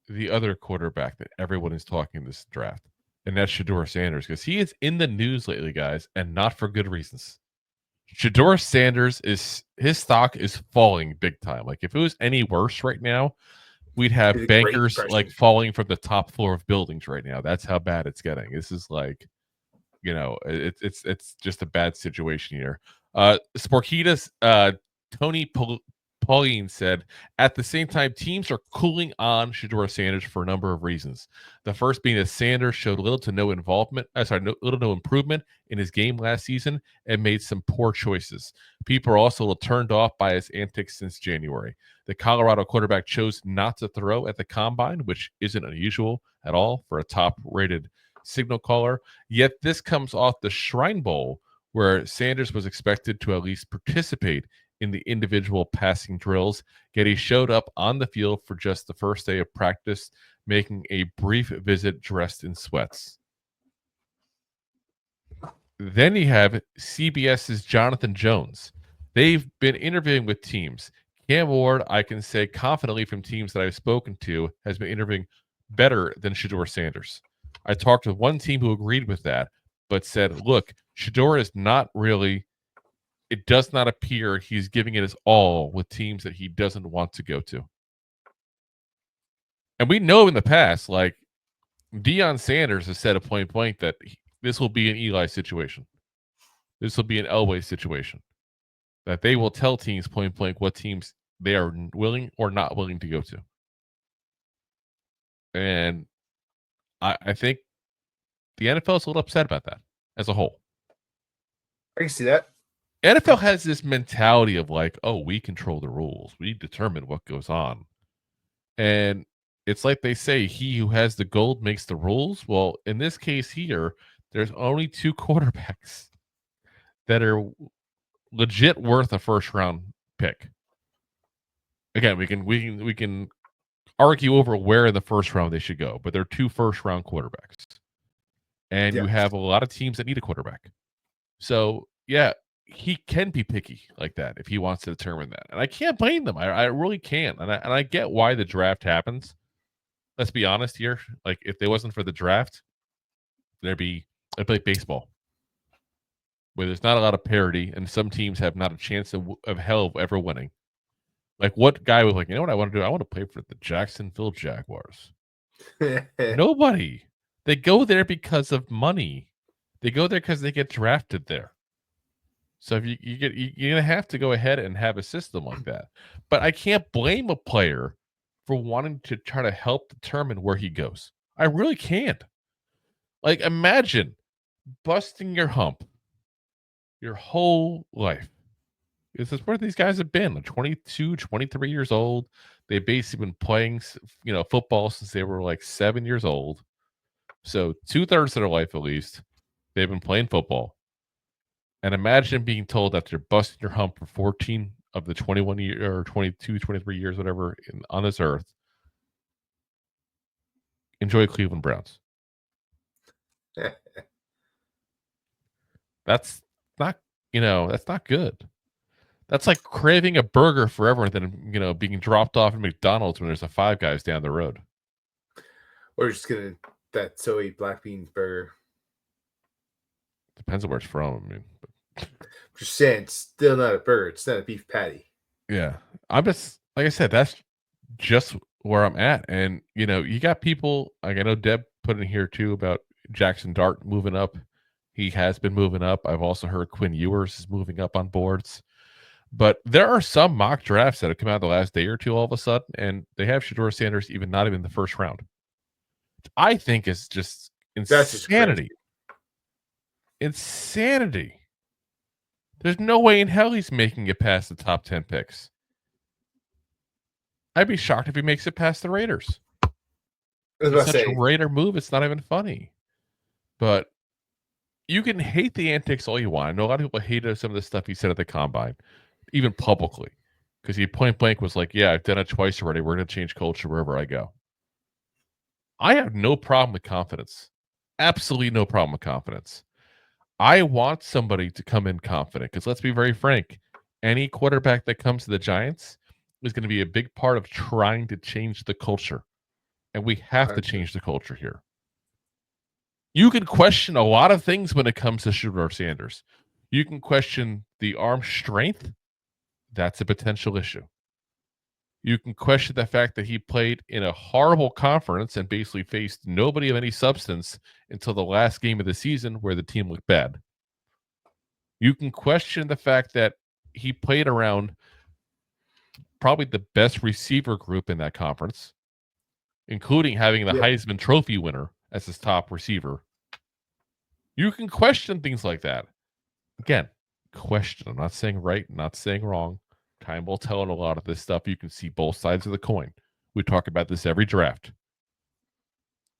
the other quarterback that everyone is talking this draft, and that's Shedeur Sanders, because he is in the news lately, guys, and not for good reasons. Shedeur Sanders his stock is falling big time. Like if it was any worse right now, we'd have Did a great bankers like impression. falling from the top floor of buildings right now. That's how bad it's getting. This is like, it's just a bad situation here. Sporkitas Tony Pauline said, at the same time, teams are cooling on Shedeur Sanders for a number of reasons. The first being that Sanders showed little to no little to no improvement in his game last season and made some poor choices. People are also a little turned off by his antics since January. The Colorado quarterback chose not to throw at the combine, which isn't unusual at all for a top-rated signal caller. Yet this comes off the Shrine Bowl, where Sanders was expected to at least participate in the individual passing drills, yet he showed up on the field for just the first day of practice, making a brief visit dressed in sweats. Then you have CBS's Jonathan Jones. They've been interviewing with teams. Cam Ward, I can say confidently from teams that I've spoken to, has been interviewing better than Shedeur Sanders. I talked with one team who agreed with that, but said, look, Shedeur is not really, it does not appear he's giving it his all with teams that he doesn't want to go to. And we know in the past, like Deion Sanders has said at point blank that this will be an Eli situation. This will be an Elway situation. That they will tell teams point blank what teams they are willing or not willing to go to. And I think the NFL is a little upset about that as a whole. I can see that. NFL has this mentality of like, oh, we control the rules. We determine what goes on. And it's like they say, he who has the gold makes the rules. Well, in this case here, there's only two quarterbacks that are legit worth a first round pick. Again, we can argue over where in the first round they should go, but they're two first round quarterbacks. And you have a lot of teams that need a quarterback. So yeah, he can be picky like that if he wants to determine that. And I can't blame them. I really can't. And I get why the draft happens. Let's be honest here. Like if it wasn't for the draft, it'd be like baseball, where there's not a lot of parity and some teams have not a chance of hell of ever winning. Like what guy was like, you know what I want to do? I want to play for the Jacksonville Jaguars. Nobody. They go there because of money. They go there because they get drafted there. So if you're gonna have to go ahead and have a system like that. But I can't blame a player for wanting to try to help determine where he goes. I really can't. Like imagine busting your hump your whole life. This is where these guys have been, like 22, 23 years old. They've basically been playing, football since they were like 7 years old. So 2/3 of their life, at least, they've been playing football. And imagine being told that you're busting your hump for 14 of the 21 year or 22, 23 years, whatever, on this earth. Enjoy Cleveland Browns. That's not, that's not good. That's like craving a burger forever and then, being dropped off at McDonald's when there's a Five Guys down the road. Or just getting that soy black bean burger. Depends on where it's from. I mean, just saying, it's still not a burger. It's not a beef patty. Yeah. I'm just, like I said, that's just where I'm at. And, you got people, like I know Deb put in here too about Jackson Dart moving up. He has been moving up. I've also heard Quinn Ewers is moving up on boards. But there are some mock drafts that have come out the last day or two all of a sudden, and they have Shedeur Sanders not even in the first round. I think it's just insanity. Insanity. There's no way in hell he's making it past the top 10 picks. I'd be shocked if he makes it past the Raiders. It's such a Raider move, it's not even funny. But you can hate the antics all you want. I know a lot of people hated some of the stuff he said at the combine, even publicly, because he point blank was like, yeah, I've done it twice already. We're going to change culture wherever I go. I have no problem with confidence. Absolutely no problem with confidence. I want somebody to come in confident because let's be very frank. Any quarterback that comes to the Giants is going to be a big part of trying to change the culture. And we have to change the culture here. You can question a lot of things when it comes to Shedeur Sanders. You can question the arm strength. That's a potential issue. You can question the fact that he played in a horrible conference and basically faced nobody of any substance until the last game of the season where the team looked bad. You can question the fact that he played around probably the best receiver group in that conference, including having the Heisman Trophy winner as his top receiver. You can question things like that. Again, question. I'm not saying right, not saying wrong. Time will tell on a lot of this stuff. You can see both sides of the coin. We talk about this every draft.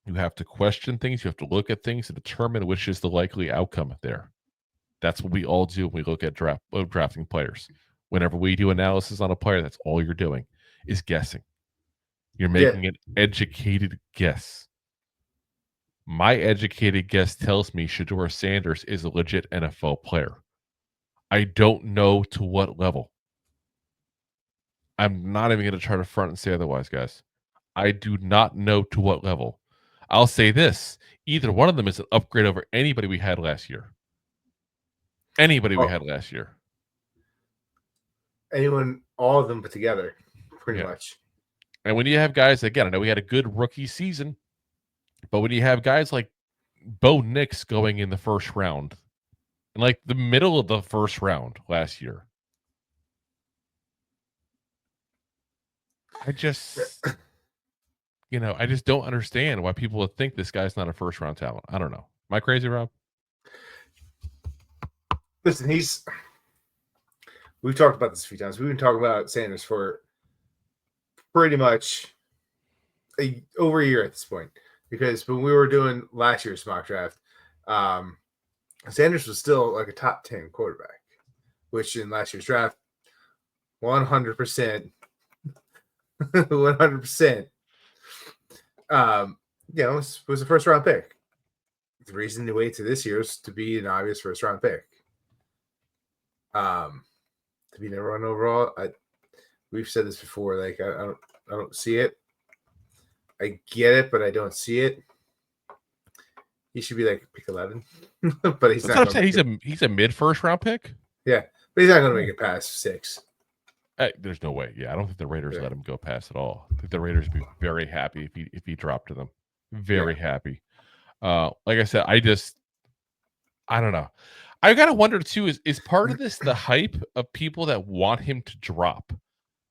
You have to question things. You have to look at things and determine which is the likely outcome there. That's what we all do when we look at drafting players. Whenever we do analysis on a player, that's all you're doing is guessing. You're making an educated guess. My educated guess tells me Shedeur Sanders is a legit NFL player. I don't know to what level. I'm not even going to try to front and say otherwise, guys. I do not know to what level. I'll say this. Either one of them is an upgrade over anybody we had last year. Anybody we had last year. Anyone, all of them put together, pretty much. And when you have guys, again, I know we had a good rookie season, but when you have guys like Bo Nix going in the first round, in like the middle of the first round last year, I just don't understand why people would think this guy's not a first round talent. I don't know. Am I crazy, Rob? Listen, we've talked about this a few times. We've been talking about Sanders for pretty much over a year at this point, because when we were doing last year's mock draft, Sanders was still like a top 10 quarterback, which in last year's draft, 100%, 100%, was a first round pick. The reason to wait to this year is to be an obvious first round pick. To be number one overall, we've said this before. Like I don't see it. I get it, but I don't see it. He should be like pick 11, but he's not. He's a mid first round pick. Yeah, but he's not going to make it past 6. There's no way. Yeah, I don't think the Raiders let him go past at all. I think the Raiders would be very happy if he dropped to them. Very happy. Like I said, I don't know. I gotta wonder too, is part of this the hype of people that want him to drop?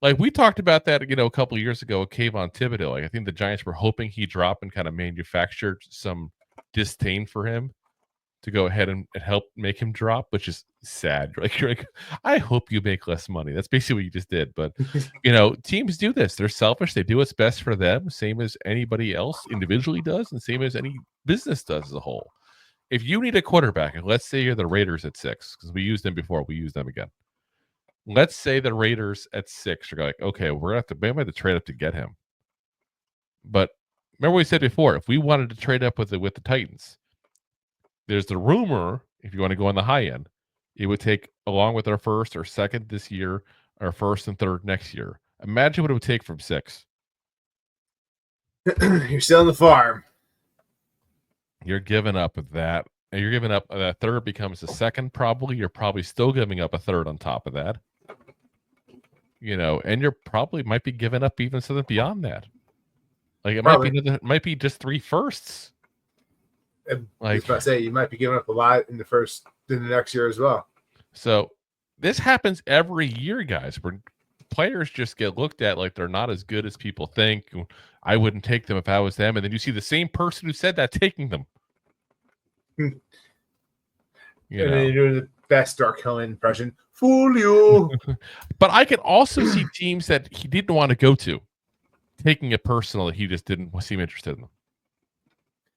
Like we talked about that, a couple of years ago with Kayvon Thibodeau. Like I think the Giants were hoping he'd drop and kind of manufactured some disdain for him to go ahead and help make him drop, which is sad. Like you're like, I hope you make less money. That's basically what you just did. But teams do this. They're selfish. They do what's best for them, same as anybody else individually does, and same as any business does as a whole. If you need a quarterback, and let's say you're the Raiders at 6, because we used them before, we use them again. Let's say the Raiders at 6 are like, okay, we might have to trade up to get him. But remember what we said before, if we wanted to trade up with the Titans, there's the rumor, if you want to go on the high end, it would take, along with our first or second this year, our first and third next year. Imagine what it would take from 6. You're still on the farm. You're giving up that. And you're giving up that third becomes a second, probably. You're probably still giving up a third on top of that. And you're probably might be giving up even something beyond that. Like it might be just 3 firsts. I was about to say you might be giving up a lot in the next year as well. So this happens every year, guys, where players just get looked at like they're not as good as people think. I wouldn't take them if I was them. And then you see the same person who said that taking them. And then you're doing the best Dark Helmet impression. Fool you. But I could also see teams that he didn't want to go to taking it personal that he just didn't seem interested in them.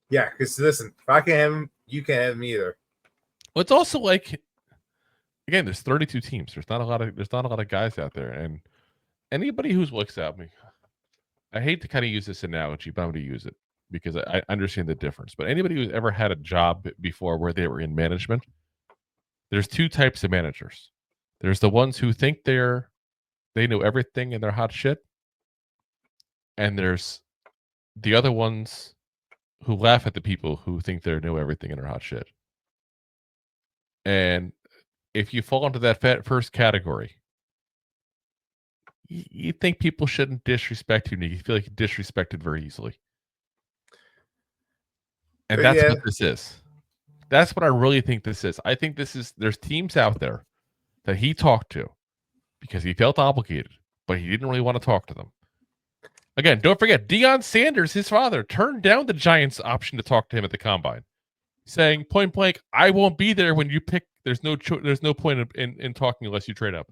Yeah, because listen, if I can have him, you can't have him either. Well, it's also like, again, there's 32 teams. There's not a lot of guys out there, and anybody who looks at me, I hate to kind of use this analogy, but I'm going to use it because I understand the difference. But anybody who's ever had a job before where they were in management, there's 2 types of managers. There's the ones who think they know everything and they're hot shit, and there's the other ones who laugh at the people who think they know everything and are hot shit. And if you fall into that first category, you think people shouldn't disrespect you, and you feel like you're disrespected very easily. And that's what this is. That's what I really think this is. I think there's teams out there that he talked to because he felt obligated, but he didn't really want to talk to them. Again, don't forget, Deion Sanders, his father, turned down the Giants' option to talk to him at the combine, saying point blank, "I won't be there when you pick. There's no point in talking unless you trade up."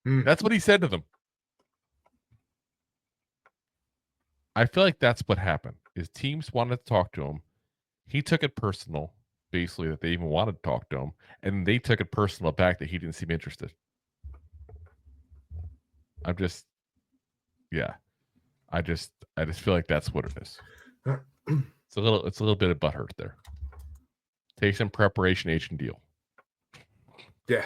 That's what he said to them. I feel like that's what happened. Is teams wanted to talk to him. He took it personal, basically, that they even wanted to talk to him, and they took it personal back that he didn't seem interested. I just feel like that's what it is. It's a little bit of butthurt there. Take some preparation, H and deal. Yeah.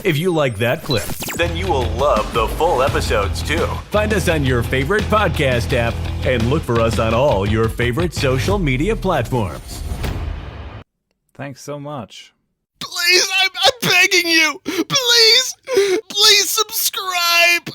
If you like that clip, then you will love the full episodes too. Find us on your favorite podcast app and look for us on all your favorite social media platforms. Thanks so much. Please, I'm begging you. Please subscribe.